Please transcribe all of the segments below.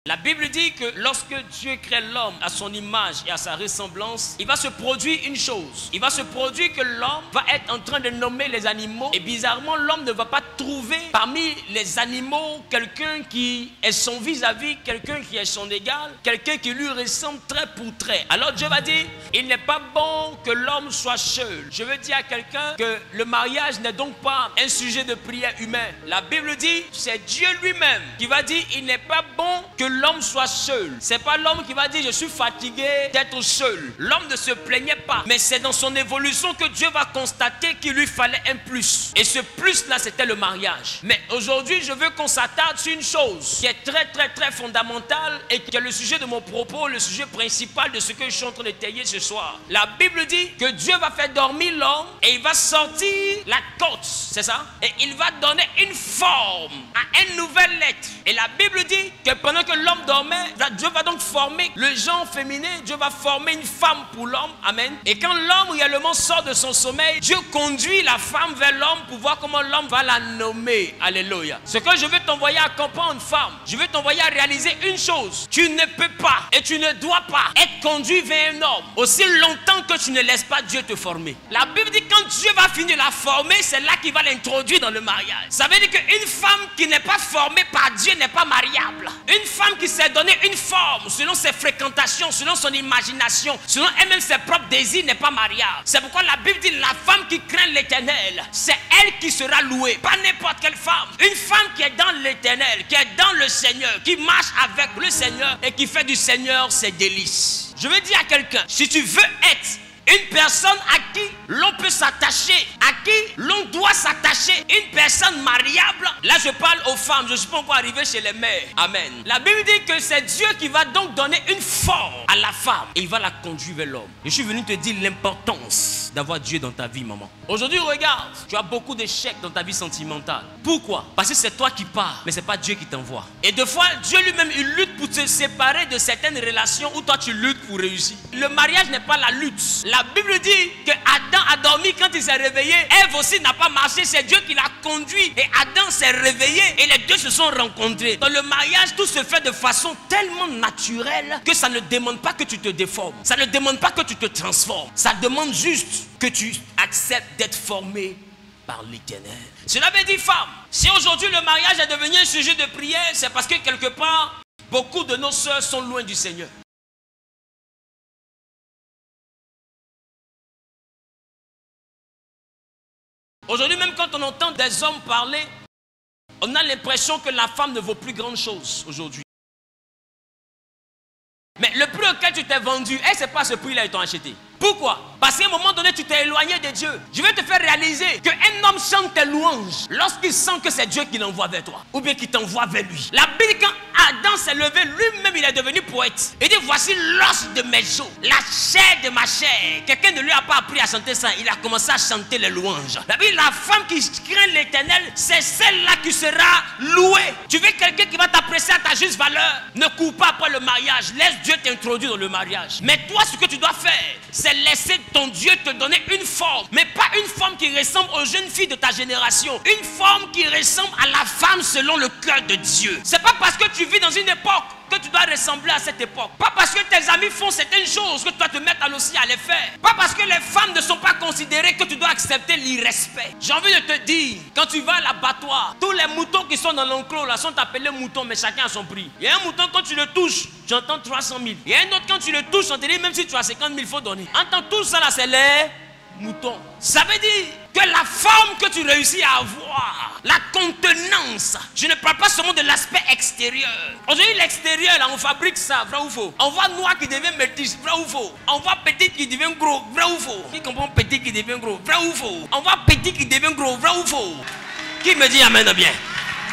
La Bible dit que lorsque Dieu crée l'homme à son image et à sa ressemblance, il va se produire une chose. Il va se produire que l'homme va être en train de nommer les animaux. Et bizarrement, l'homme ne va pas trouver parmi les animaux quelqu'un qui est son vis-à-vis, quelqu'un qui est son égal, quelqu'un qui lui ressemble trait pour trait. Alors Dieu va dire, il n'est pas bon que l'homme soit seul. Je veux dire à quelqu'un que le mariage n'est donc pas un sujet de prière humain. La Bible dit, c'est Dieu lui-même qui va dire, il n'est pas bon que l'homme soit seul. C'est pas l'homme qui va dire je suis fatigué d'être seul. L'homme ne se plaignait pas, mais c'est dans son évolution que Dieu va constater qu'il lui fallait un plus. Et ce plus là, c'était le mariage. Mais aujourd'hui, je veux qu'on s'attarde sur une chose qui est très fondamentale et qui est le sujet de mon propos, le sujet principal de ce que je suis en train d'étayer ce soir. La Bible dit que Dieu va faire dormir l'homme et il va sortir la côte, c'est ça? Et il va donner une forme à une nouvelle lettre. Et la Bible dit que pendant que l'homme dormait, Dieu va donc former le genre féminin, Dieu va former une femme pour l'homme, amen. Et quand l'homme réellement sort de son sommeil, Dieu conduit la femme vers l'homme pour voir comment l'homme va la nommer, alléluia. Ce que je veux t'envoyer à comprendre, femme, je veux t'envoyer à réaliser une chose, tu ne peux pas et tu ne dois pas être conduit vers un homme aussi longtemps que tu ne laisses pas Dieu te former. La Bible dit quand Dieu va finir de la former, c'est là qu'il va l'introduire dans le mariage. Ça veut dire qu'une femme qui n'est pas formée par Dieu n'est pas mariable. Une femme qui s'est donné une forme selon ses fréquentations, selon son imagination, selon elle-même ses propres désirs n'est pas mariable. C'est pourquoi la Bible dit la femme qui craint l'Éternel, c'est elle qui sera louée, pas n'importe quelle femme. Une femme qui est dans l'Éternel, qui est dans le Seigneur, qui marche avec le Seigneur et qui fait du Seigneur ses délices. Je veux dire à quelqu'un, si tu veux être une personne à qui l'on peut s'attacher, à qui l'on doit s'attacher, une personne mariable. Là je parle aux femmes, je ne suis pas encore arrivé chez les mères. Amen. La Bible dit que c'est Dieu qui va donc donner une forme à la femme et il va la conduire vers l'homme. Je suis venu te dire l'importance d'avoir Dieu dans ta vie, maman. Aujourd'hui, regarde, tu as beaucoup d'échecs dans ta vie sentimentale. Pourquoi? Parce que c'est toi qui pars, mais ce n'est pas Dieu qui t'envoie. Et des fois, Dieu lui-même, il lutte pour te séparer de certaines relations où toi tu luttes pour réussir. Le mariage n'est pas la lutte. La Bible dit que Adam a dormi quand il s'est réveillé. Ève aussi n'a pas marché, c'est Dieu qui l'a conduit. Et Adam s'est réveillé et les deux se sont rencontrés. Dans le mariage, tout se fait de façon tellement naturelle que ça ne demande pas que tu te déformes. Ça ne demande pas que tu te transformes. Ça demande juste que tu acceptes d'être formé par l'Éternel. Cela veut dire, femme, si aujourd'hui le mariage est devenu un sujet de prière, c'est parce que quelque part, beaucoup de nos sœurs sont loin du Seigneur. Aujourd'hui, même quand on entend des hommes parler, on a l'impression que la femme ne vaut plus grand chose aujourd'hui. Mais le prix auquel tu t'es vendu, c'est pas ce prix-là qu'ils t'ont acheté. Pourquoi? Parce qu'à un moment donné, tu t'es éloigné de Dieu. Je vais te faire réaliser qu'un homme chante tes louanges lorsqu'il sent que c'est Dieu qui l'envoie vers toi. Ou bien qui t'envoie vers lui. La Bible, quand Adam s'est levé, lui-même il est devenu poète. Il dit, voici l'os de mes os, la chair de ma chair. Quelqu'un ne lui a pas appris à chanter ça. Il a commencé à chanter les louanges. La Bible, la femme qui craint l'Éternel, c'est celle-là qui sera louée. Tu veux quelqu'un qui va t'apprécier à ta juste valeur? Ne cours pas après le mariage. Laisse Dieu t'introduire dans le mariage. Mais toi, ce que tu dois faire, c'est laisser ton Dieu te donner une forme, mais pas une forme qui ressemble aux jeunes filles de ta génération, une forme qui ressemble à la femme selon le cœur de Dieu. C'est pas parce que tu vis dans une époque que tu dois ressembler à cette époque. Pas parce que tes amis font certaines choses que tu dois te mettre aussi à les faire. Pas parce que les femmes ne sont pas considérées que tu dois accepter l'irrespect. J'ai envie de te dire, quand tu vas à l'abattoir, tous les moutons qui sont dans l'enclos là sont appelés moutons, mais chacun a son prix. Il y a un mouton, quand tu le touches, tu entends 300 000. Il y a un autre, quand tu le touches, on te dit même si tu as 50 000, il faut donner. Entends tout ça là, c'est les moutons. Ça veut dire que la forme que tu réussis à avoir, la contenance, je ne parle pas seulement de l'aspect extérieur. Aujourd'hui, l'extérieur, là, on fabrique ça, vrai ou faux? On voit noir qui devient métis, vrai ou faux? On voit petit qui devient gros, vrai ou faux? Qui comprend petit qui devient gros, vrai ou faux? On voit petit qui devient gros, vrai ou faux? Qui me dit amen bien?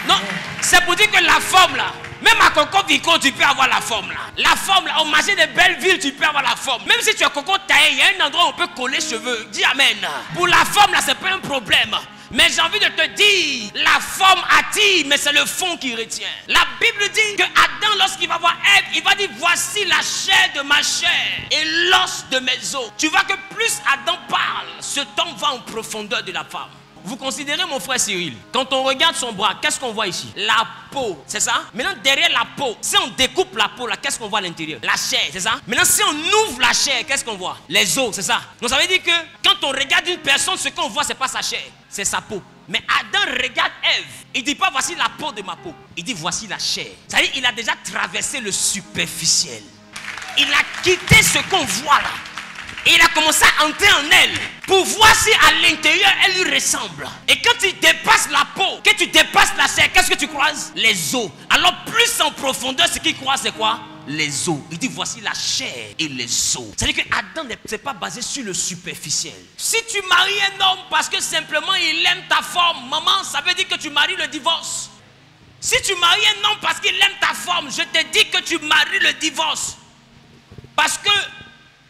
Non, c'est pour dire que la forme là, même à Coco Vico, tu peux avoir la forme là. La forme là, au marché des belles villes, tu peux avoir la forme. Même si tu as Coco taillé, il y a un endroit où on peut coller cheveux. Dis amen. Pour la forme là, c'est pas un problème. Mais j'ai envie de te dire, la forme attire, mais c'est le fond qui retient. La Bible dit que Adam, lorsqu'il va voir Ève, il va dire, voici la chair de ma chair et l'os de mes os. Tu vois que plus Adam parle, ce temps va en profondeur de la femme. Vous considérez mon frère Cyril, quand on regarde son bras, qu'est-ce qu'on voit ici? La peau, c'est ça? Maintenant, derrière la peau, si on découpe la peau, là, qu'est-ce qu'on voit à l'intérieur? La chair, c'est ça? Maintenant, si on ouvre la chair, qu'est-ce qu'on voit? Les os, c'est ça? Donc, ça veut dire que quand on regarde une personne, ce qu'on voit, c'est pas sa chair, c'est sa peau. Mais Adam regarde Ève. Il dit pas voici la peau de ma peau. Il dit voici la chair. C'est-à-dire qu'il a déjà traversé le superficiel. Il a quitté ce qu'on voit là. Et il a commencé à entrer en elle pour voir si à l'intérieur elle lui ressemble. Et quand tu dépasses la peau, que tu dépasses la chair, qu'est-ce que tu croises? Les os. Alors plus en profondeur, ce qu'il croise c'est quoi? Les os. Il dit voici la chair et les os. C'est-à-dire que Adam n'est pas basé sur le superficiel. Si tu maries un homme parce que simplement il aime ta forme, maman, ça veut dire que tu maries le divorce. Si tu maries un homme parce qu'il aime ta forme, je te dis que tu maries le divorce. Parce que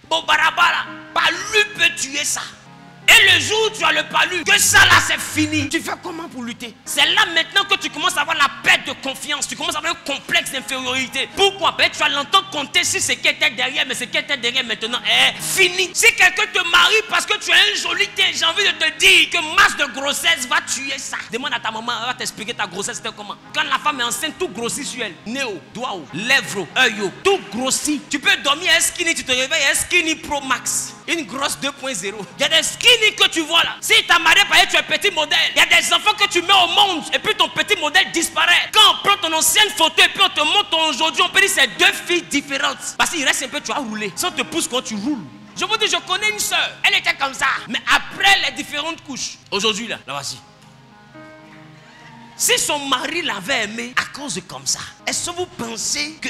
Bobarabara, palu peut tuer ça. Et le jour où tu as le palu, que ça là c'est fini. Tu fais comment pour lutter? C'est là maintenant que tu commences à avoir la perte de confiance. Tu commences à avoir un complexe d'infériorité. Pourquoi? Ben, tu vas l'entendre compter sur ce qui était derrière, mais ce qui était derrière maintenant est fini. Si quelqu'un te marie parce que tu as un joli teint, j'ai envie de te dire que masse de grossesse va tuer ça. Demande à ta maman, elle va t'expliquer ta grossesse c'était comment. Quand la femme est enceinte, tout grossit sur elle. Nez haut, doigt haut, lèvres haut, œil haut, tout grossit. Tu peux dormir un skinny, tu te réveilles un skinny pro max. Une grosse 2.0. Il y a des skinny que tu vois là. Si ta marié par exemple, tu es petit modèle. Il y a des enfants que tu mets au monde et puis ton petit modèle disparaît. Quand on prend ton ancienne photo et puis on te montre ton aujourd'hui, on peut dire c'est deux filles différentes. Parce qu'il reste un peu, tu as roulé. Si on te pousse quand tu roules. Je vous dis, je connais une soeur. Elle était comme ça. Mais après les différentes couches. Aujourd'hui là, la voici. Si son mari l'avait aimé à cause de comme ça, est-ce que vous pensez que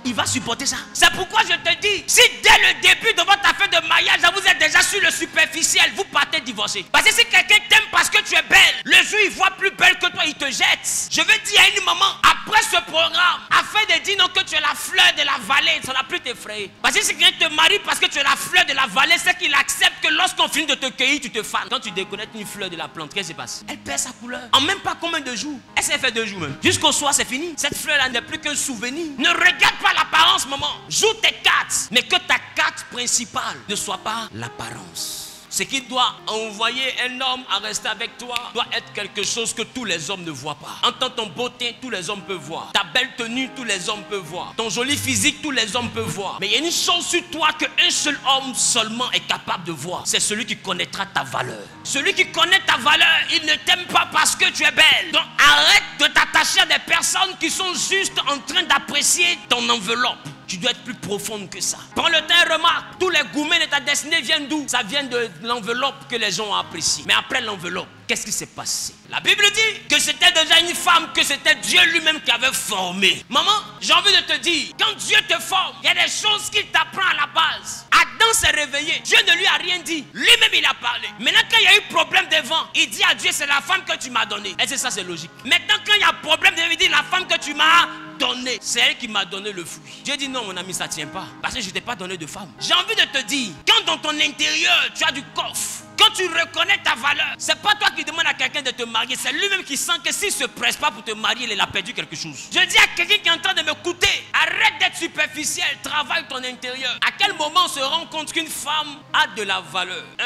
il va supporter ça? C'est pourquoi je te dis, si dès le début de votre affaire de mariage, vous êtes déjà sur le superficiel, vous partez divorcer. Parce que si quelqu'un t'aime parce que tu es belle, le jour il voit plus belle que toi, il te jette. Je veux dire à une maman, après ce programme, afin de dire non que tu es la fleur de la vallée, ça n'a plus t'effrayer. Parce que si quelqu'un te marie parce que tu es la fleur de la vallée, c'est qu'il accepte que lorsqu'on finit de te cueillir, tu te fanes. Quand tu déconnectes une fleur de la plante, qu'est-ce qui se passe? Elle perd sa couleur. En même pas combien de jours? Elle s'est fait 2 jours même. Jusqu'au soir, c'est fini. Cette fleur-là n'est plus qu'un souvenir. Ne regarde pas l'apparence, maman. Joue tes cartes, mais que ta carte principale ne soit pas l'apparence. Ce qui doit envoyer un homme à rester avec toi doit être quelque chose que tous les hommes ne voient pas. Entends ton beau teint, tous les hommes peuvent voir. Ta belle tenue, tous les hommes peuvent voir. Ton joli physique, tous les hommes peuvent voir. Mais il y a une chose sur toi qu'un seul homme seulement est capable de voir. C'est celui qui connaîtra ta valeur. Celui qui connaît ta valeur, il ne t'aime pas parce que tu es belle. Donc arrête de t'attacher à des personnes qui sont juste en train d'apprécier ton enveloppe. Tu dois être plus profonde que ça. Prends le temps et remarque, tous les gourmets de ta destinée viennent d'où? Ça vient de l'enveloppe que les gens ont appréciée. Mais après l'enveloppe, qu'est-ce qui s'est passé? La Bible dit que c'était déjà une femme, que c'était Dieu lui-même qui avait formé. Maman, j'ai envie de te dire, quand Dieu te forme, il y a des choses qu'il t'apprend à la base. Adam s'est réveillé, Dieu ne lui a rien dit. Lui-même il a parlé. Maintenant quand il y a eu problème de vent, il dit à Dieu, c'est la femme que tu m'as donnée. Et c'est ça, c'est logique. Maintenant quand il y a problème de vent, il dit, la femme que tu m'as donnée, c'est elle qui m'a donné le fruit. Dieu dit, non mon ami, ça ne tient pas. Parce que je ne t'ai pas donné de femme. J'ai envie de te dire, quand dans ton intérieur, tu as du coffre, quand tu reconnais ta valeur, c'est pas toi qui demandes à quelqu'un de te marier, c'est lui-même qui sent que s'il ne se presse pas pour te marier, il a perdu quelque chose. Je dis à quelqu'un qui est en train de m'écouter, arrête d'être superficiel, travaille ton intérieur. À quel moment on se rend compte qu'une femme a de la valeur? 1.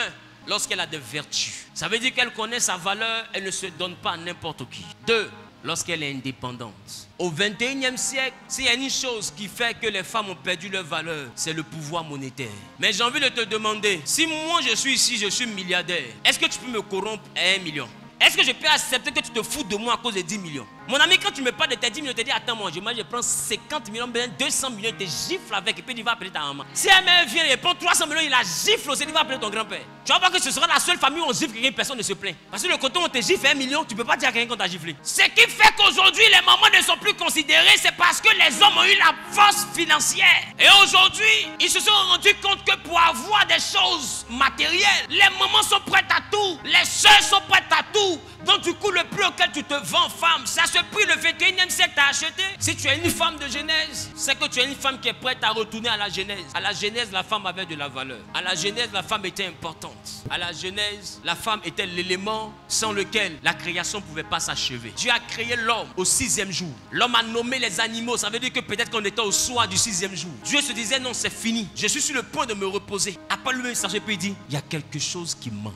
Lorsqu'elle a des vertus. Ça veut dire qu'elle connaît sa valeur, elle ne se donne pas à n'importe qui. 2. Lorsqu'elle est indépendante. Au 21e siècle, s'il y a une chose qui fait que les femmes ont perdu leur valeur, c'est le pouvoir monétaire. Mais j'ai envie de te demander, si moi je suis ici, je suis milliardaire, est-ce que tu peux me corrompre à 1 million? Est-ce que je peux accepter que tu te fous de moi à cause de 10 millions? Mon ami, quand tu me parles de tes 10 millions, tu te dis, attends, moi, je prends 50 millions, 200 millions, tu gifles avec, et puis il va appeler ta maman. Si elle vient et prend 300 millions, il la gifle aussi, il va appeler ton grand-père. Tu vas voir que ce sera la seule famille où on gifle quelqu'un, personne ne se plaint. Parce que le côté où on te gifle 1 million, tu ne peux pas dire à quelqu'un qu'on t'a giflé. Ce qui fait qu'aujourd'hui, les mamans ne sont plus considérées, c'est parce que les hommes ont eu la force financière. Et aujourd'hui, ils se sont rendus compte que pour avoir des choses matérielles, les mamans sont prêtes à tout, les soeurs sont prêtes à tout. Donc du coup, le prix auquel tu te vends femme, c'est à ce prix le 21e siècle t'as acheté. Si tu es une femme de Genèse, c'est que tu es une femme qui est prête à retourner à la Genèse. À la Genèse, la femme avait de la valeur. À la Genèse, la femme était importante. À la Genèse, la femme était l'élément sans lequel la création ne pouvait pas s'achever. Dieu a créé l'homme au 6e jour. L'homme a nommé les animaux. Ça veut dire que peut-être qu'on était au soir du 6e jour. Dieu se disait non, c'est fini. Je suis sur le point de me reposer. Après lui-même, il dit, il y a quelque chose qui manque.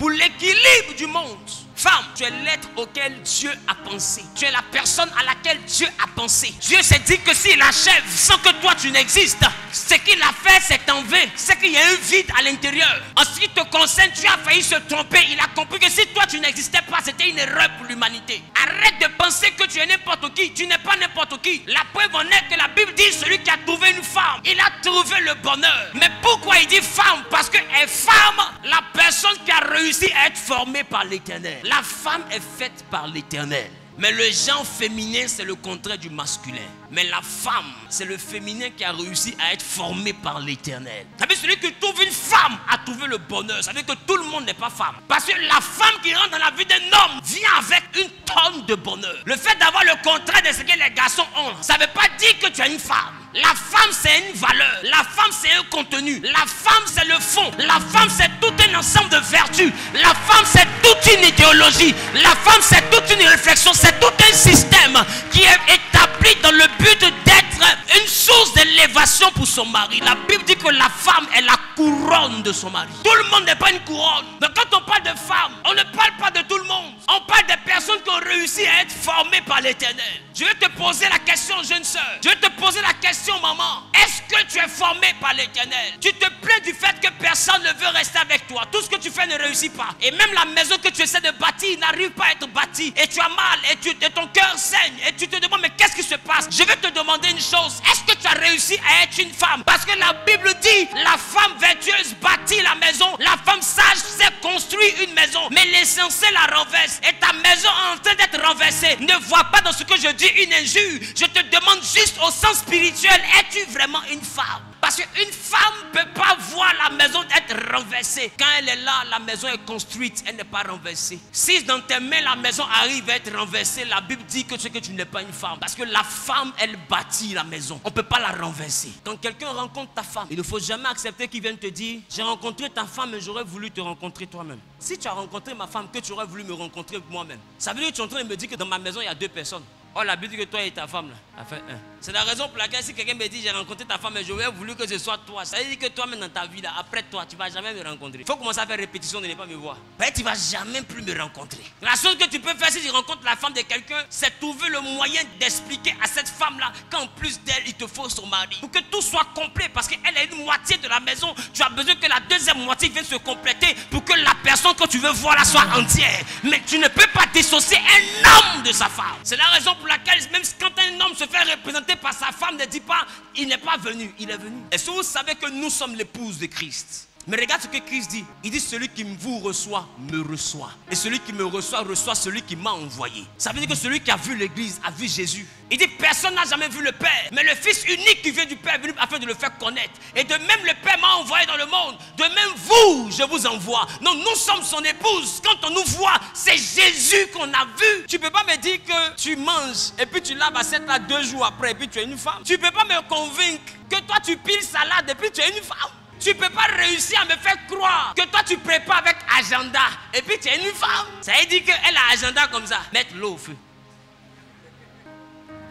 pour l'équilibre du monde. Femme, tu es l'être auquel Dieu a pensé. Tu es la personne à laquelle Dieu a pensé. Dieu s'est dit que s'il achève sans que toi tu n'existes, ce qu'il a fait c'est en vain. C'est qu'il y a un vide à l'intérieur. En ce qui te concerne, tu as failli se tromper. Il a compris que si toi tu n'existais pas, c'était une erreur pour l'humanité. Arrête de penser que tu es n'importe qui. Tu n'es pas n'importe qui. La preuve en est que la Bible dit celui qui a trouvé une femme, il a trouvé le bonheur. Mais pourquoi il dit femme? Parce que est femme la personne qui a réussi à être formée par l'Éternel. La femme est faite par l'Éternel. Mais le genre féminin, c'est le contraire du masculin. Mais la femme, c'est le féminin qui a réussi à être formé par l'Éternel. Ça veut dire celui qui trouve une femme a trouvé le bonheur. Ça veut dire que tout le monde n'est pas femme. Parce que la femme qui rentre dans la vie d'un homme vient avec une tonne de bonheur. Le fait d'avoir le contraire de ce que les garçons ont, ça ne veut pas dire que tu es une femme. La femme, c'est une valeur. La femme, c'est un contenu. La femme, c'est le fond. La femme, c'est tout un ensemble de vertus. La femme, c'est toute une idéologie. La femme, c'est toute une réflexion. C'est tout un système qui est établi dans le but d'être une source d'élévation pour son mari. La Bible dit que la femme est la couronne de son mari. Tout le monde n'est pas une couronne. Donc quand on parle de femme, on ne parle pas de tout le monde. On parle des personnes qui ont réussi à être formées par l'Éternel. Je vais te poser la question, jeune soeur. Je vais te poser la question, maman. Est-ce que tu es formée par l'Éternel? Tu te plains du fait que personne ne veut rester avec toi. Tout ce que tu fais ne réussit pas. Et même la maison que tu essaies de bâtir n'arrive pas à être bâtie. Et tu as mal et ton cœur saigne. Et tu te demandes, mais qu'est-ce qui se passe? Je vais te demander une chose. Est-ce que tu as réussi à être une femme? Parce que la Bible dit, la femme vertueuse bâtit la maison. La femme sage sait construire une maison. Mais l'insensé la renverse. Et ta maison est en train d'être renversée. Ne vois pas dans ce que je dis une injure. Je te demande juste au sens spirituel, es-tu vraiment une femme? Parce qu'une femme ne peut pas voir la maison être renversée. Quand elle est là, la maison est construite, elle n'est pas renversée. Si dans tes mains, la maison arrive à être renversée, la Bible dit que c'est que tu n'es pas une femme. Parce que la femme, elle bâtit la maison. On ne peut pas la renverser. Quand quelqu'un rencontre ta femme, il ne faut jamais accepter qu'il vienne te dire, j'ai rencontré ta femme et j'aurais voulu te rencontrer toi-même. Si tu as rencontré ma femme, que tu aurais voulu me rencontrer moi-même. Ça veut dire que tu es en train de me dire que dans ma maison, il y a 2 personnes. Oh, la Bible dit que toi et ta femme là, a fait un. C'est la raison pour laquelle si quelqu'un me dit j'ai rencontré ta femme et j'aurais voulu que ce soit toi, ça veut dire que toi-même dans ta vie là, après toi, tu ne vas jamais me rencontrer. Il faut commencer à faire répétition de ne pas me voir. Ben, tu ne vas jamais plus me rencontrer. La chose que tu peux faire si tu rencontres la femme de quelqu'un, c'est trouver le moyen d'expliquer à cette femme là qu'en plus d'elle, il te faut son mari. Pour que tout soit complet, parce qu'elle est une moitié de la maison, tu as besoin que la deuxième moitié vienne se compléter pour que la personne que tu veux voir là soit entière. Mais tu ne peux pas dissocier un homme de sa femme. C'est la raison pour laquelle même quand un homme se fait représenter par sa femme, ne dit pas il n'est pas venu, il est venu. Est-ce que vous savez que nous sommes l'épouse de Christ? Mais regarde ce que Christ dit. Il dit celui qui vous reçoit, me reçoit. Et celui qui me reçoit, reçoit celui qui m'a envoyé. Ça veut dire que celui qui a vu l'église a vu Jésus. Il dit personne n'a jamais vu le Père. Mais le Fils unique qui vient du Père est venu afin de le faire connaître. Et de même le Père m'a envoyé dans le monde. De même vous, je vous envoie. Non, nous sommes son épouse. Quand on nous voit, c'est Jésus qu'on a vu. Tu ne peux pas me dire que tu manges et puis tu laves assiette là 2 jours après et puis tu es une femme. Tu ne peux pas me convaincre que toi tu piles salade et puis tu es une femme. Tu ne peux pas réussir à me faire croire que toi tu prépares avec agenda et puis tu es une femme. Ça veut dire qu'elle a agenda comme ça. Mettre l'eau au feu.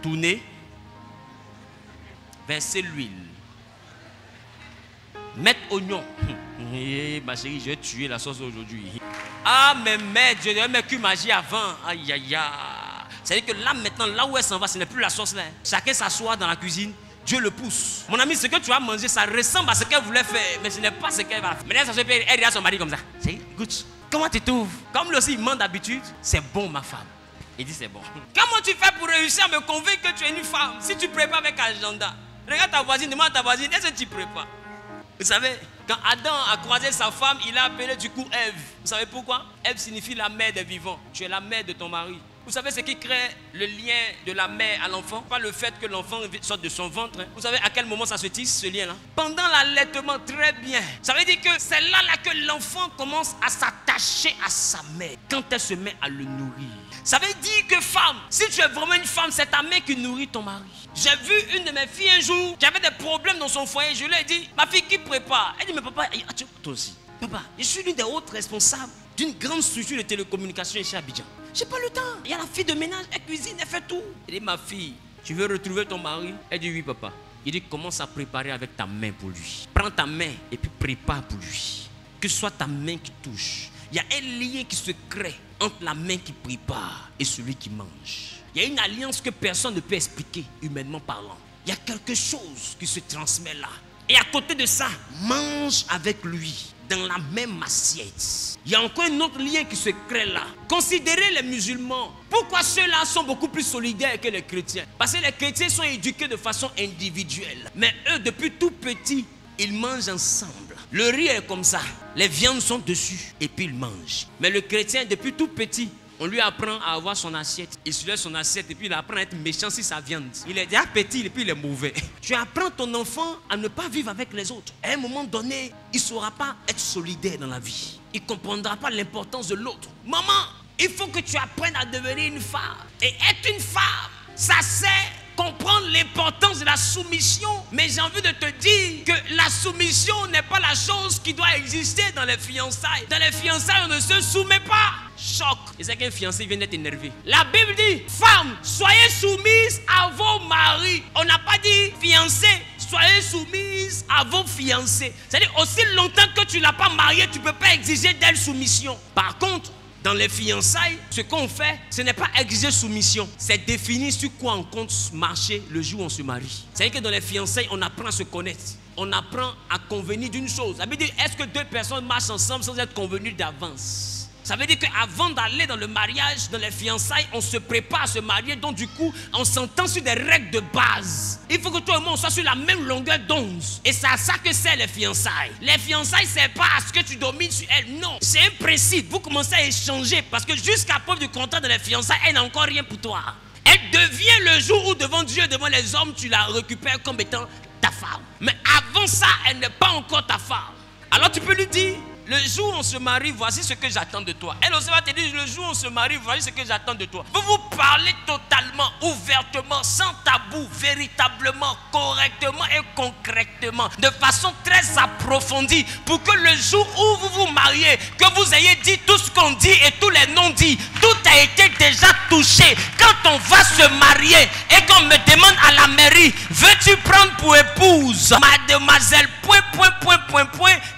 Tourner. Verser l'huile. Mettre oignon. Ma chérie, je vais tuer la sauce aujourd'hui. Ah mais maître, je devais mettre que magie avant. Aïe aïe aïe. Ça veut dire que là maintenant, là où elle s'en va, ce n'est plus la sauce là. Chacun s'assoit dans la cuisine. Dieu le pousse. Mon ami, ce que tu as mangé, ça ressemble à ce qu'elle voulait faire, mais ce n'est pas ce qu'elle va faire. Maintenant, ça se fait, elle regarde son mari comme ça. C'est good. Comment tu trouves? Comme lui aussi, il ment d'habitude. C'est bon, ma femme. Il dit c'est bon. Comment tu fais pour réussir à me convaincre que tu es une femme si tu prépares avec agenda? Regarde ta voisine, demande à ta voisine, est-ce que tu prépares? Vous savez, quand Adam a croisé sa femme, il a appelé du coup Ève. Vous savez pourquoi? Ève signifie la mère des vivants. Tu es la mère de ton mari. Vous savez ce qui crée le lien de la mère à l'enfant? Pas le fait que l'enfant sorte de son ventre. Vous savez à quel moment ça se tisse, ce lien-là? Pendant l'allaitement, très bien. Ça veut dire que c'est là que l'enfant commence à s'attacher à sa mère. Quand elle se met à le nourrir. Ça veut dire que femme, si tu es vraiment une femme, c'est ta mère qui nourrit ton mari. J'ai vu une de mes filles un jour qui avait des problèmes dans son foyer. Je lui ai dit, ma fille qui prépare? Elle dit, mais papa, toi aussi. Papa, je suis l'une des hautes responsables d'une grande structure de télécommunications ici à Abidjan. J'ai pas le temps. Il y a la fille de ménage, elle cuisine, elle fait tout. Elle dit, ma fille, tu veux retrouver ton mari? Elle dit, oui, papa. Il dit, commence à préparer avec ta main pour lui. Prends ta main et puis prépare pour lui. Que ce soit ta main qui touche. Il y a un lien qui se crée entre la main qui prépare et celui qui mange. Il y a une alliance que personne ne peut expliquer, humainement parlant. Il y a quelque chose qui se transmet là. Et à côté de ça, mange avec lui dans la même assiette. Il y a encore un autre lien qui se crée là. Considérez les musulmans. Pourquoi ceux-là sont beaucoup plus solidaires que les chrétiens? Parce que les chrétiens sont éduqués de façon individuelle. Mais eux, depuis tout petit, ils mangent ensemble. Le riz est comme ça. Les viandes sont dessus et puis ils mangent. Mais le chrétien, depuis tout petit, on lui apprend à avoir son assiette. Il soulève son assiette et puis il apprend à être méchant sur sa viande. Il est déjà petit et puis il est mauvais. Tu apprends ton enfant à ne pas vivre avec les autres. À un moment donné, il ne saura pas être solidaire dans la vie. Il ne comprendra pas l'importance de l'autre. Maman, il faut que tu apprennes à devenir une femme. Et être une femme, ça sert comprendre l'importance de la soumission. Mais j'ai envie de te dire que la soumission n'est pas la chose qui doit exister dans les fiançailles. Dans les fiançailles, on ne se soumet pas. Choc. Et c'est qu'un fiancé vient d'être énervé. La Bible dit, femmes, soyez soumises à vos maris. On n'a pas dit fiancés, soyez soumises à vos fiancés. C'est-à-dire, aussi longtemps que tu ne l'as pas mariée, tu ne peux pas exiger d'elle soumission. Par contre, dans les fiançailles, ce qu'on fait, ce n'est pas exiger soumission. C'est définir sur quoi on compte marcher le jour où on se marie. C'est-à-dire que dans les fiançailles, on apprend à se connaître. On apprend à convenir d'une chose. Ça veut dire, est-ce que deux personnes marchent ensemble sans être convenues d'avance? Ça veut dire qu'avant d'aller dans le mariage, dans les fiançailles, on se prépare à se marier. Donc du coup, on s'entend sur des règles de base. Il faut que toi et moi, on soit sur la même longueur d'onde. Et c'est à ça que c'est les fiançailles. Les fiançailles, c'est pas à ce que tu domines sur elle. Non, c'est un principe. Vous commencez à échanger. Parce que jusqu'à preuve du contrat dans les fiançailles, elle n'a encore rien pour toi. Elle devient le jour où devant Dieu, devant les hommes, tu la récupères comme étant ta femme. Mais avant ça, elle n'est pas encore ta femme. Alors tu peux lui dire, le jour où on se marie, voici ce que j'attends de toi. Elle aussi va te dire, le jour où on se marie, voici ce que j'attends de toi. Vous vous parlez totalement, ouvertement, sans tabou, véritablement, correctement et concrètement, de façon très approfondie, pour que le jour où vous vous mariez, que vous ayez dit tout ce qu'on dit et tous les non-dits, tout a été déjà touché. Quand on va se marier et qu'on me demande à la mairie, veux-tu prendre pour épouse mademoiselle,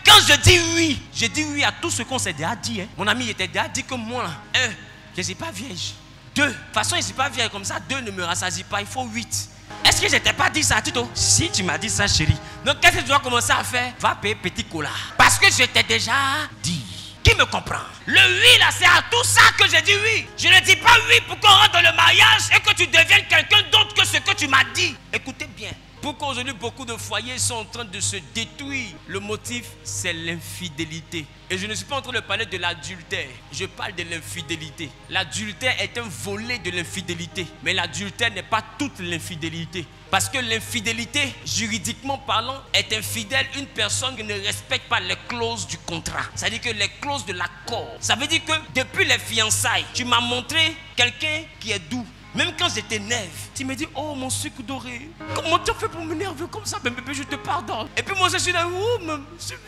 quand je dis oui, j'ai dit oui à tout ce qu'on s'est déjà dit. Mon ami était déjà dit que moi, je ne suis pas vierge. 2, de toute façon, je ne suis pas vierge comme ça. 2 ne me rassasie pas, il faut 8. Est-ce que je ne t'ai pas dit ça, Tito? Si tu m'as dit ça, chérie. Donc, qu'est-ce que tu dois commencer à faire? Va payer petit cola. Parce que je t'ai déjà dit. Qui me comprend? Le oui là, c'est à tout ça que j'ai dit oui. Je ne dis pas oui pour qu'on rentre dans le mariage et que tu deviennes quelqu'un d'autre que ce que tu m'as dit. Écoutez bien. Pourquoi aujourd'hui beaucoup de foyers sont en train de se détruire? Le motif, c'est l'infidélité. Et je ne suis pas en train de parler de l'adultère. Je parle de l'infidélité. L'adultère est un volet de l'infidélité. Mais l'adultère n'est pas toute l'infidélité. Parce que l'infidélité, juridiquement parlant, est infidèle une personne qui ne respecte pas les clauses du contrat. C'est-à-dire que les clauses de l'accord. Ça veut dire que depuis les fiançailles, tu m'as montré quelqu'un qui est doux. Même quand je t'énerve, tu me dis, oh mon sucre doré, comment tu as fait pour m'énerver comme ça? Mais bébé, je te pardonne. Et puis moi je suis là, oh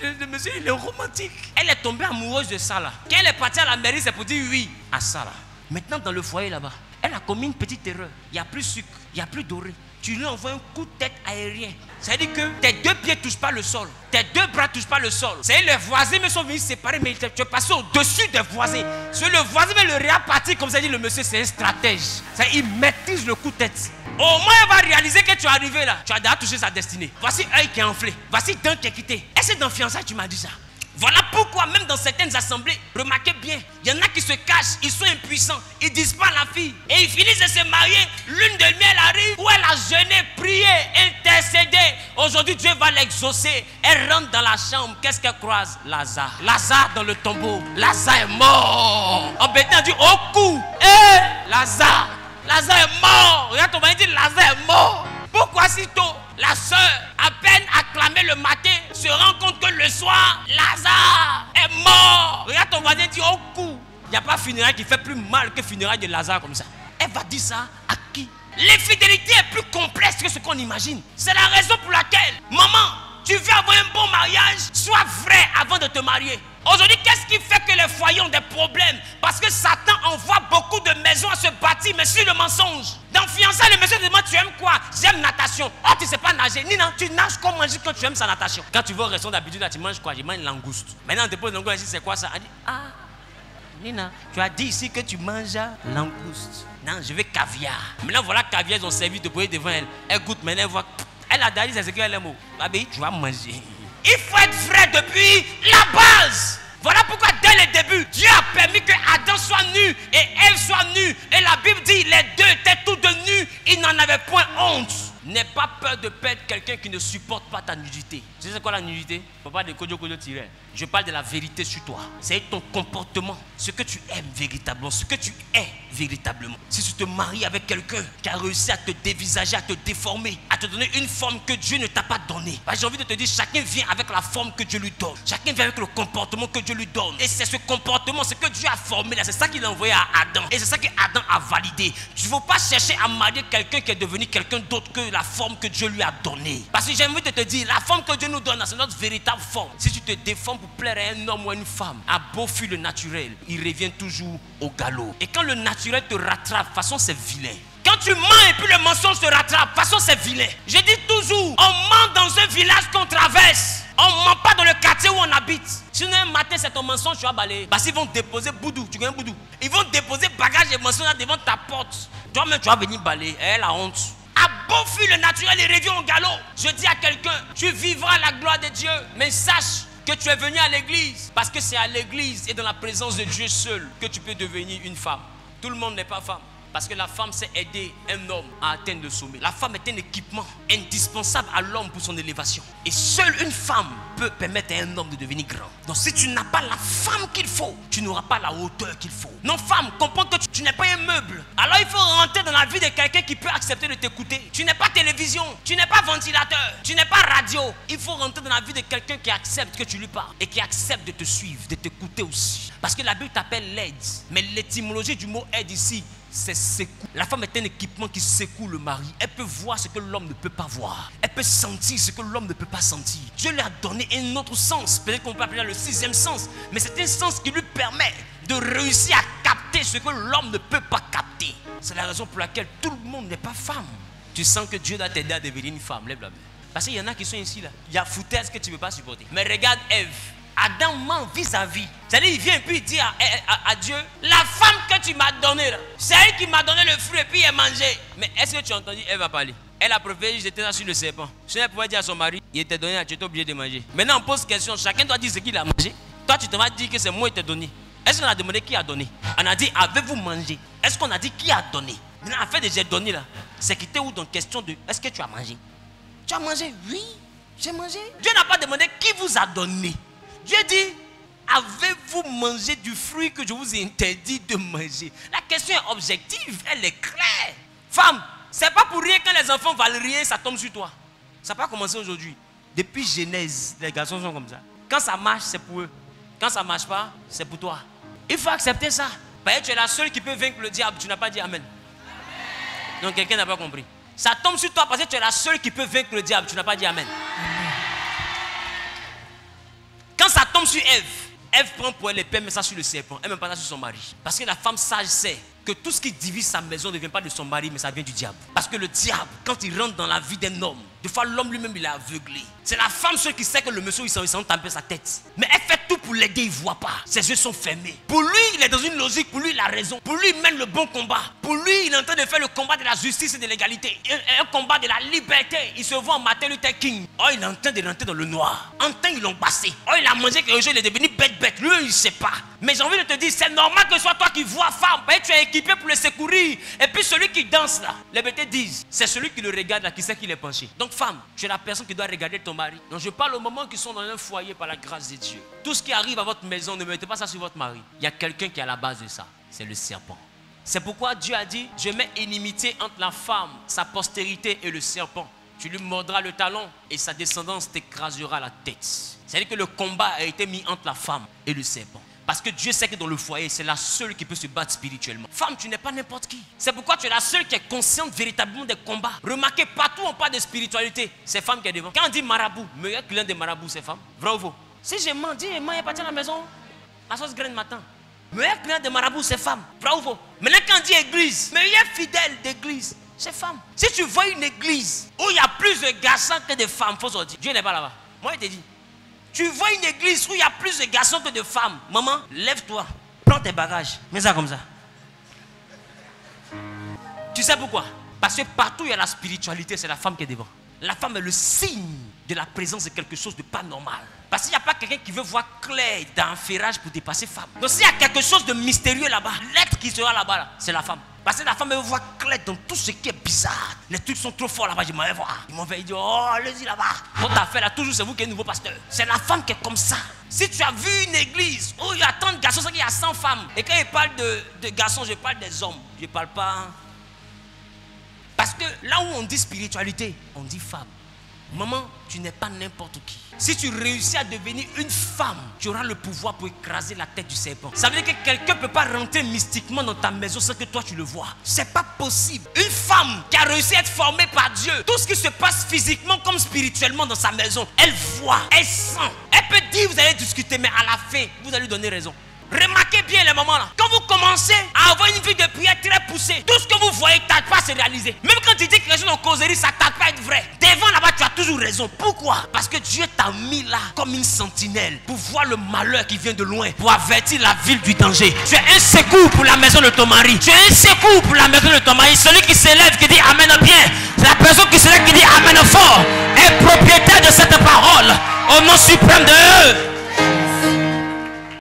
le monsieur il est romantique. Elle est tombée amoureuse de ça là. Quand elle est partie à la mairie, c'est pour dire oui à ça là. Maintenant dans le foyer là-bas, elle a commis une petite erreur. Il n'y a plus sucre, il n'y a plus doré. Tu lui envoies un coup de tête aérien. C'est-à-dire que tes 2 pieds ne touchent pas le sol. Tes 2 bras ne touchent pas le sol. C'est-à-dire les voisins me sont venus séparer, mais tu es passé au-dessus des voisins. Sur le voisin, mais le réaparti, comme ça dit le monsieur, c'est un stratège. Il maîtrise le coup de tête. Au moins, elle va réaliser que tu es arrivé là. Tu as déjà touché sa destinée. Voici œil qui est enflé. Voici dent qui est quitté. Est-ce que dans fiançailles, tu m'as dit ça? Voilà pourquoi même dans certaines assemblées, remarquez bien, il y en a qui se cachent, ils sont impuissants, ils disent pas à la fille. Et ils finissent de se marier, lune de miel arrive, où elle a jeûné, prié, intercédé. Aujourd'hui Dieu va l'exaucer. Elle rentre dans la chambre, qu'est-ce qu'elle croise? Lazare. Lazare dans le tombeau. Lazare est mort. En Bethléem, dit au cou. Lazare. Lazare est mort. Regarde ton mari dit Lazare est mort. Pourquoi si tôt? La sœur, à peine acclamée le matin, se rend compte que le soir, Lazare est mort. Regarde ton voisin dit au cou. Il n'y a pas funérailles qui fait plus mal que funérailles de Lazare comme ça. Elle va dire ça à qui? L'infidélité est plus complexe que ce qu'on imagine. C'est la raison pour laquelle, maman, tu veux avoir un bon mariage, sois vrai avant de te marier. Aujourd'hui, qu'est-ce qui fait que les foyers ont des problèmes? Parce que Satan envoie beaucoup de maisons à se bâtir, mais sur le mensonge. Dans fiançailles, le monsieur te demande tu aimes quoi? J'aime natation. Oh, tu ne sais pas nager. Ni non, tu nages comme manger quand tu aimes sa natation. Quand tu vas au restaurant d'habitude, tu manges quoi? Je mange une langouste. Maintenant, on te pose une langouste, c'est quoi ça? Elle dit, ah, Nina, tu as dit ici que tu manges langouste. Non, je veux caviar. Maintenant, voilà caviar, ils ont servi de bouillir devant elle. Elle goûte, maintenant elle voit. Elle a dit, c'est ce qu'elle aime. Babi, tu vas manger. Il faut être vrai depuis la base. Voilà pourquoi dès le début, Dieu a permis que Adam soit nu et elle soit nue. Et la Bible dit, les deux étaient tous deux nus. Ils n'en avaient point honte. N'aie pas peur de perdre quelqu'un qui ne supporte pas ta nudité. Tu sais quoi la nudité? Je ne parle pas de Kojo tirer. Je parle de la vérité sur toi. C'est ton comportement, ce que tu aimes véritablement, ce que tu es véritablement. Si tu te maries avec quelqu'un qui a réussi à te dévisager, à te déformer, à te donner une forme que Dieu ne t'a pas donnée, j'ai envie de te dire, chacun vient avec la forme que Dieu lui donne. Chacun vient avec le comportement que Dieu lui donne. Et c'est ce comportement, ce que Dieu a formé là, c'est ça qu'il a envoyé à Adam. Et c'est ça que Adam a validé. Tu ne faut pas chercher à marier quelqu'un qui est devenu quelqu'un d'autre que la forme que Dieu lui a donnée. Parce que j'ai envie de te dire, la forme que Dieu nous donne, c'est notre véritable forme. Si tu te déformes pour plaire à un homme ou à une femme, à beau fuir le naturel, il revient toujours au galop. Et quand le naturel te rattrape, de toute façon c'est vilain. Quand tu mens et puis le mensonge te rattrape, de toute façon c'est vilain. Je dis toujours, on ment dans un village qu'on traverse. On ne ment pas dans le quartier où on habite. Sinon un matin c'est ton mensonge, tu vas balayer. Parce qu'ils vont déposer boudou, tu connais boudou. Ils vont déposer bagage et mensonge là devant ta porte. Toi-même tu vas venir balayer, elle a honte. À beau fuir le naturel et revient au galop. Je dis à quelqu'un, tu vivras la gloire de Dieu, mais sache que tu es venu à l'église. Parce que c'est à l'église et dans la présence de Dieu seul que tu peux devenir une femme. Tout le monde n'est pas femme. Parce que la femme sait aider un homme à atteindre le sommet. La femme est un équipement indispensable à l'homme pour son élévation. Et seule une femme peut permettre à un homme de devenir grand. Donc si tu n'as pas la femme qu'il faut, tu n'auras pas la hauteur qu'il faut. Non, femme, comprends que tu n'es pas un meuble. Alors il faut rentrer dans la vie de quelqu'un qui peut accepter de t'écouter. Tu n'es pas télévision, tu n'es pas ventilateur, tu n'es pas radio. Il faut rentrer dans la vie de quelqu'un qui accepte que tu lui parles et qui accepte de te suivre, de t'écouter aussi. Parce que la Bible t'appelle l'aide. Mais l'étymologie du mot aide ici, c'est secours. La femme est un équipement qui secoue le mari. Elle peut voir ce que l'homme ne peut pas voir. Elle peut sentir ce que l'homme ne peut pas sentir. Dieu lui a donné un autre sens. Peut-être qu'on peut appeler le sixième sens. Mais c'est un sens qui lui permet de réussir à capter ce que l'homme ne peut pas capter. C'est la raison pour laquelle tout le monde n'est pas femme. Tu sens que Dieu doit t'aider à devenir une femme. Lève la main. Parce qu'il y en a qui sont ici là. Il y a foutaise que tu ne peux pas supporter. Mais regarde Ève. Adam ment vis-à-vis. C'est-à-dire, il vient et puis il dit à Dieu, la femme que tu m'as donnée là, c'est elle qui m'a donné le fruit et puis elle mangé. Mais est-ce que tu as entendu Ève va parler? Elle a préféré jeter ça sur le serpent. Si elle pouvait dire à son mari, il était donné, tu étais obligé de manger. Maintenant on pose question, chacun doit dire ce qu'il a mangé. Toi tu te vas dire que c'est moi qui t'ai donné. Est-ce qu'on a demandé qui a donné? On a dit, avez-vous mangé? Est-ce qu'on a dit qui a donné? Maintenant en fait de j'ai donné là, c'est qui était où dans question de, est-ce que tu as mangé? Tu as mangé? Oui, j'ai mangé. Dieu n'a pas demandé qui vous a donné. Dieu dit, avez-vous mangé du fruit que je vous ai interdit de manger? La question est objective, elle est claire. Femme, c'est pas pour rien quand les enfants valent rien, ça tombe sur toi. Ça n'a pas commencé aujourd'hui. Depuis Genèse, les garçons sont comme ça. Quand ça marche, c'est pour eux. Quand ça ne marche pas, c'est pour toi. Il faut accepter ça. Parce que tu es la seule qui peut vaincre le diable. Tu n'as pas dit amen. Donc quelqu'un n'a pas compris. Ça tombe sur toi parce que tu es la seule qui peut vaincre le diable. Tu n'as pas dit amen. Quand ça tombe sur Ève, Ève prend pour elle l'épée, met ça sur le serpent. Elle ne met pas ça sur son mari. Parce que la femme sage sait que tout ce qui divise sa maison ne vient pas de son mari, mais ça vient du diable. Parce que le diable, quand il rentre dans la vie d'un homme, des fois l'homme lui-même il est aveuglé. C'est la femme seule qui sait que le monsieur il s'en tape sa tête. Mais elle fait tout pour l'aider, il ne voit pas. Ses yeux sont fermés. Pour lui, il est dans une logique, pour lui il a raison. Pour lui, il mène le bon combat. Pour lui, il est en train de faire le combat de la justice et de l'égalité. Un combat de la liberté. Il se voit en Martin Luther King. Oh, il est en train de rentrer dans le noir. En temps, ils l'ont passé. Oh, il a mangé quelque chose, il est devenu bête. Lui, il ne sait pas. Mais j'ai envie de te dire, c'est normal que ce soit toi qui vois femme. Tu es équipé pour le secourir. Et puis celui qui danse là, les bêtés disent, c'est celui qui le regarde là, qui sait qu'il est penché. Donc femme, tu es la personne qui doit regarder ton mari. Donc je parle au moment qu'ils sont dans un foyer par la grâce de Dieu. Tout ce qui arrive à votre maison, ne mettez pas ça sur votre mari. Il y a quelqu'un qui est à la base de ça. C'est le serpent. C'est pourquoi Dieu a dit, je mets inimitié entre la femme, sa postérité et le serpent. Tu lui mordras le talon et sa descendance t'écrasera la tête. C'est-à-dire que le combat a été mis entre la femme et le serpent. Parce que Dieu sait que dans le foyer, c'est la seule qui peut se battre spirituellement. Femme, tu n'es pas n'importe qui. C'est pourquoi tu es la seule qui est consciente véritablement des combats. Remarquez, partout on parle de spiritualité, c'est femme qui est devant. Quand on dit marabout, meilleur client des marabouts, c'est femme. Vrai ou faux? Si je mens, dis, il est parti à la maison, la sauce graine matin. Meilleur client des marabouts, c'est femme. Vrai ou faux? Maintenant, quand on dit église, meilleur fidèle d'église, c'est femme. Si tu vois une église où il y a plus de garçons que de femmes, il faut sortir. Dieu n'est pas là-bas. Moi, je te dis. Tu vois une église où il y a plus de garçons que de femmes. Maman, lève-toi. Prends tes bagages, mets ça comme ça. Tu sais pourquoi? Parce que partout où il y a la spiritualité, c'est la femme qui est devant. La femme est le signe de la présence de quelque chose de pas normal. Parce qu'il n'y a pas quelqu'un qui veut voir clair dans un ferrage pour dépasser femme. Donc s'il y a quelque chose de mystérieux là-bas, l'être qui sera là-bas, là, c'est la femme. Parce que la femme veut voir clair dans tout ce qui est bizarre. Les trucs sont trop forts là-bas, je m'en vais voir. Ils m'ont fait dire, oh, allez-y là-bas. Votre affaire là, toujours c'est vous qui êtes nouveau pasteur. C'est la femme qui est comme ça. Si tu as vu une église où il y a tant de garçons, c'est qu'il y a 100 femmes. Et quand il parle de garçons, je parle des hommes. Je ne parle pas... Parce que là où on dit spiritualité, on dit femme. Maman, tu n'es pas n'importe qui. Si tu réussis à devenir une femme, tu auras le pouvoir pour écraser la tête du serpent. Ça veut dire que quelqu'un ne peut pas rentrer mystiquement dans ta maison sans que toi tu le vois. C'est pas possible. Une femme qui a réussi à être formée par Dieu, tout ce qui se passe physiquement comme spirituellement dans sa maison, elle voit, elle sent. Elle peut dire, vous allez discuter, mais à la fin, vous allez donner raison. Remarquez bien les moments là. Quand vous commencez à avoir une vie de prière très poussée, tout ce que vous voyez ne tarde pas à se réaliser. Même quand tu dis quelque chose en causerie, ça ne tarde pas à être vrai. Devant là-bas, tu as toujours raison. Pourquoi? Parce que Dieu t'a mis là comme une sentinelle pour voir le malheur qui vient de loin, pour avertir la ville du danger. Tu es un secours pour la maison de ton mari. Tu es un secours pour la maison de ton mari. Celui qui s'élève, qui dit Amen bien. C'est la personne qui s'élève, qui dit Amen fort, est propriétaire de cette parole au nom suprême de eux.